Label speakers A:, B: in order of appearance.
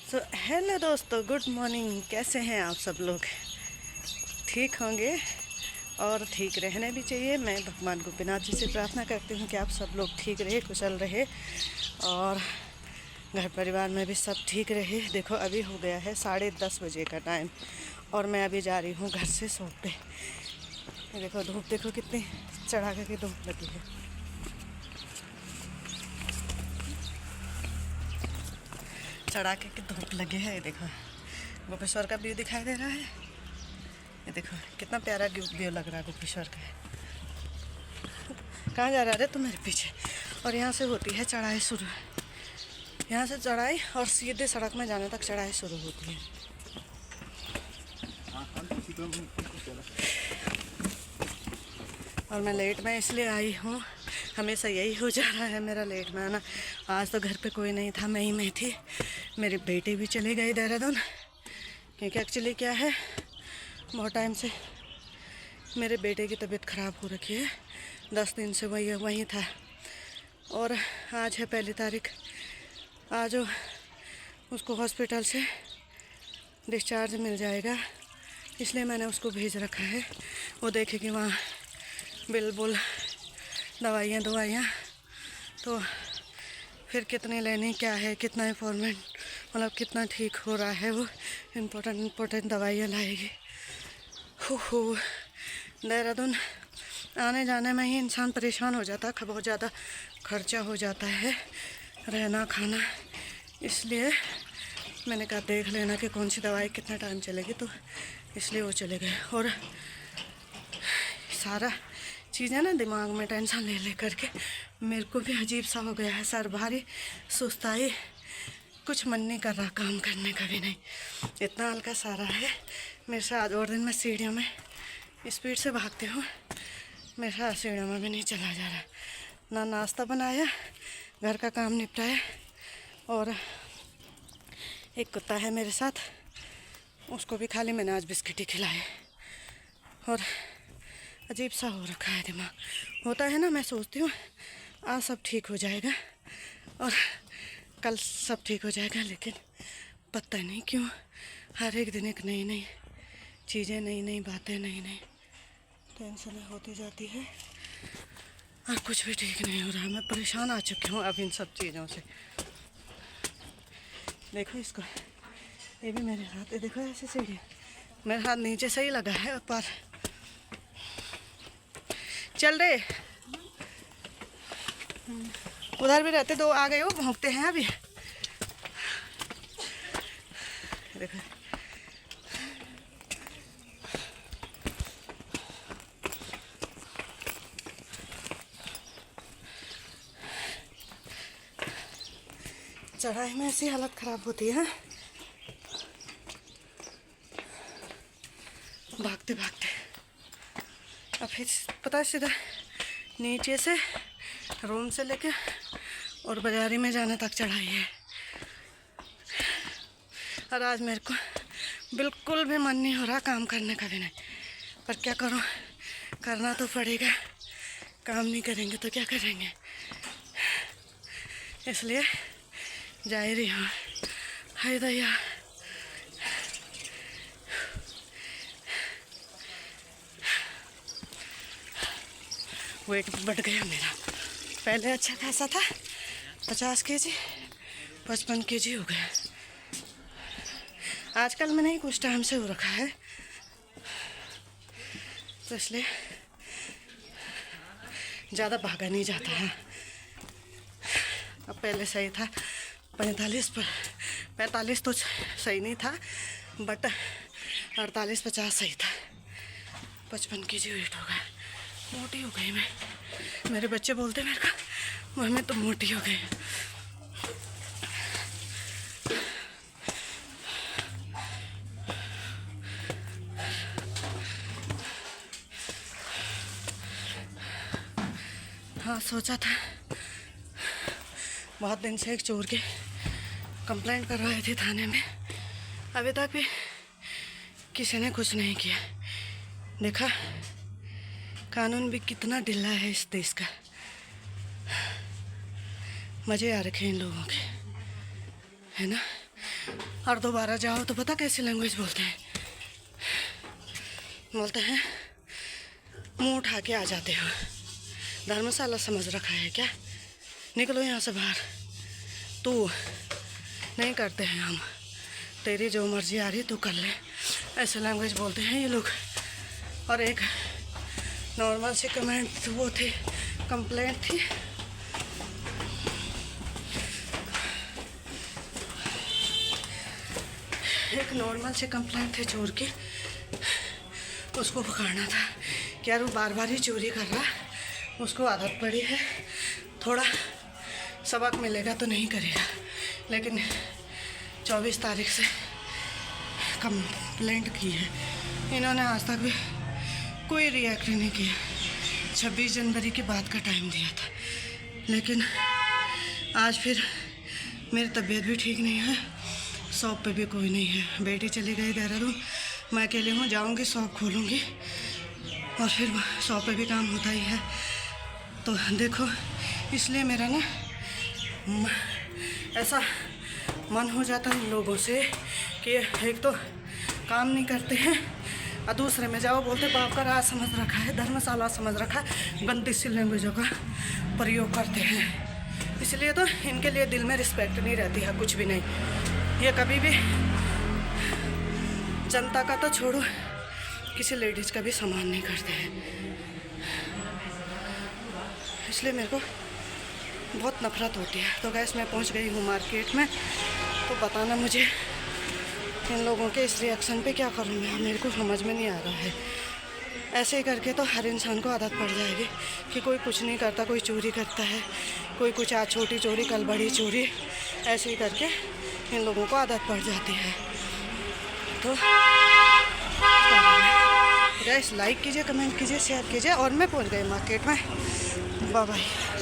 A: Hello दोस्तों, good morning. कैसे हैं आप सब लोग? ठीक होंगे और ठीक रहने भी चाहिए। मैं भगवान गोपीनाथ जी से प्रार्थना करती हूँ कि आप सब लोग ठीक रहे, कुशल रहे और घर परिवार में भी सब ठीक रहे। देखो अभी हो गया है 10:30 बजे का टाइम और मैं अभी जा रही हूँ घर से शॉप पे। ये देखो धूप, देखो कितनी चढ़ा के धूप लगी है। चढ़ा के धूप लगी है। ये देखो गोपेश्वर का व्यू दिखाई दे रहा है। ये देखो कितना प्यारा व्यू लग रहा है गोपेश्वर का। कहाँ जा रहा है तुम मेरे पीछे? और यहाँ से होती है चढ़ाई शुरू। यहाँ से चढ़ाई और सीधे सड़क में जाने तक चढ़ाई शुरू होती है। और मैं लेट में इसलिए आई हूँ, हमेशा यही हो जा रहा है मेरा लेट में आना। आज तो घर पे कोई नहीं था, मैं ही में थी। मेरे बेटे भी चले गए देहरादून, क्योंकि एक्चुअली क्या है, बहुत टाइम से मेरे बेटे की तबीयत ख़राब हो रखी है। 10 दिन से वहीं था और आज है 1 तारीख। आज उसको हॉस्पिटल से डिस्चार्ज मिल जाएगा, इसलिए मैंने उसको भेज रखा है। वो देखेगी वहाँ बिल बुल दवाइयाँ तो फिर कितनी लेनी, क्या है, कितना इम्फॉर्मेंट, मतलब कितना ठीक हो रहा है, वो इम्पोर्टेंट दवाइयाँ लाएगी। हो देहरादून आने जाने में ही इंसान परेशान हो जाता है। बहुत ज़्यादा खर्चा हो जाता है, रहना खाना। इसलिए मैंने कहा देख लेना कि कौन सी दवाई कितना टाइम चलेगी, तो इसलिए वो चले गए। और सारा चीज़ें ना दिमाग में टेंशन ले करके मेरे को भी अजीब सा हो गया है। सर भारी, सुस्ताई, कुछ मन नहीं कर रहा काम करने का भी नहीं। इतना हल्का सारा है मेरे साथ। और दिन मैं सीढ़ियों में स्पीड से भागती हूँ, मेरे साथ सीढ़ियों में भी नहीं चला जा रहा। ना नाश्ता बनाया, घर का काम निपटाया, और एक कुत्ता है मेरे साथ, उसको भी खाली मैंने आज बिस्किट ही खिलाए। और अजीब सा हो रखा है दिमाग। होता है ना, मैं सोचती हूँ आज सब ठीक हो जाएगा और कल सब ठीक हो जाएगा, लेकिन पता नहीं क्यों हर एक दिन एक नई चीज़ें, नई बातें, नई टेंशनें होती जाती है और कुछ भी ठीक नहीं हो रहा। मैं परेशान आ चुकी हूँ अब इन सब चीज़ों से। देखो इसको, ये भी मेरे हाथ, ये देखो ऐसे सही है। मेरे हाथ नीचे सही लगा है पर चल रहे। उधर भी रहते, 2 आ गए, वो भौंकते हैं अभी। देखो चढ़ाई में ऐसी हालत ख़राब होती है, भागते भागते। अब फिर पता है सीधा नीचे से रूम से लेके और बाजारी में जाने तक चढ़ाई है। और आज मेरे को बिल्कुल भी मन नहीं हो रहा काम करने का भी नहीं, पर क्या करूँ, करना तो पड़ेगा। काम नहीं करेंगे तो क्या करेंगे, इसलिए जा ही रही हूँ। हाय दया, वेट बढ़ गया मेरा। पहले अच्छा खासा था, 50 kg, 55 kg हो गया। आजकल में नहीं, कुछ टाइम से हो रखा है, तो इसलिए ज़्यादा भागा नहीं जाता है। अब पहले सही था, 45 तो सही नहीं था, बट 48-50 सही था। 55 kg वेट हो गया, मोटी हो गई मैं। मेरे बच्चे बोलते मेरे को, मम्मी तो मोटी हो गई। हाँ, सोचा था, बहुत दिन से एक चोर की कंप्लेंट करवाई थी थाने में, अभी तक भी किसी ने कुछ नहीं किया। देखा कानून भी कितना ढीला है इस देश का। मज़े आ रखे इन लोगों के, है ना। और दोबारा जाओ तो पता कैसी लैंग्वेज बोलते हैं, बोलते हैं मुंह उठा के आ जाते हो, धर्मशाला समझ रखा है क्या, निकलो यहाँ से बाहर, तू नहीं करते हैं हम, तेरी जो मर्जी आ रही तू कर ले, ऐसे लैंग्वेज बोलते हैं ये लोग। और एक नॉर्मल सी कमेंट वो थी, कंप्लेंट थी, एक नॉर्मल सी कंप्लेंट थी चोर की, उसको पकड़ना था कि यार वो बार बार ही चोरी कर रहा, उसको आदत पड़ी है, थोड़ा सबक मिलेगा तो नहीं करेगा। लेकिन 24 तारीख से कंप्लेंट की है, इन्होंने आज तक भी कोई रिएक्ट नहीं किया। 26 जनवरी की बात का टाइम दिया था, लेकिन आज फिर मेरी तबीयत भी ठीक नहीं है, शॉप पे भी कोई नहीं है, बेटी चली गई देहरादून, मैं अकेले हूँ, जाऊँगी शॉप खोलूँगी और फिर शॉप पे भी काम होता ही है। तो देखो, इसलिए मेरा ना ऐसा मन हो जाता है इन लोगों से कि एक तो काम नहीं करते हैं और दूसरे में जाओ बोलते बाप का राज समझ रखा है, धर्मशाला समझ रखा है, गंदी सी लैंग्वेजों का प्रयोग करते हैं। इसलिए तो इनके लिए दिल में रिस्पेक्ट नहीं रहती है, कुछ भी नहीं। ये कभी भी जनता का तो छोड़ो, किसी लेडीज़ का भी सम्मान नहीं करते हैं। इसलिए मेरे को बहुत नफरत होती है। तो गैस मैं पहुंच गई हूँ मार्केट में, तो बताना मुझे इन लोगों के इस रिएक्शन पे क्या करूँ मैं, मेरे को समझ में नहीं आ रहा है। ऐसे ही करके तो हर इंसान को आदत पड़ जाएगी कि कोई कुछ नहीं करता, कोई चोरी करता है, कोई कुछ आज छोटी चोरी कल बड़ी चोरी, ऐसे ही करके इन लोगों को आदत पड़ जाती है। तो गाइस लाइक कीजिए, कमेंट कीजिए, शेयर कीजिए, और मैं पहुंच गई मार्केट में। Bye bye.